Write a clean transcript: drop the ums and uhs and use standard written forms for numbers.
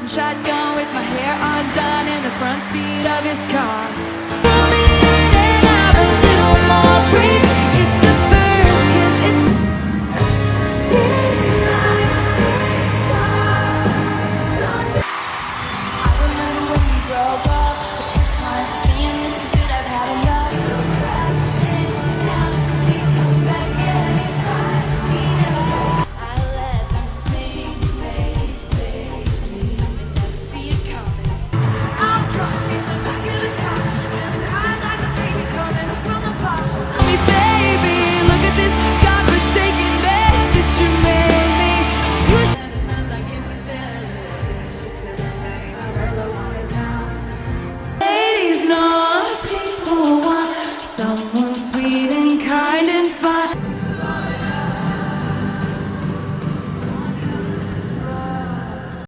shotgun with my hair undone in the front seat of his car. Pull me in and out a little more brief. It's the first kiss, it's I remember when we broke up, the first time seeing this is it, I've had enough. I let them think they saved me, never see it coming. I'm drunk in the back of the car, and crying like a baby coming from the bottom. Tell me, baby, look at this godforsaken mess that you made me. You smells like ladies know people want someone sweet and kind and fun.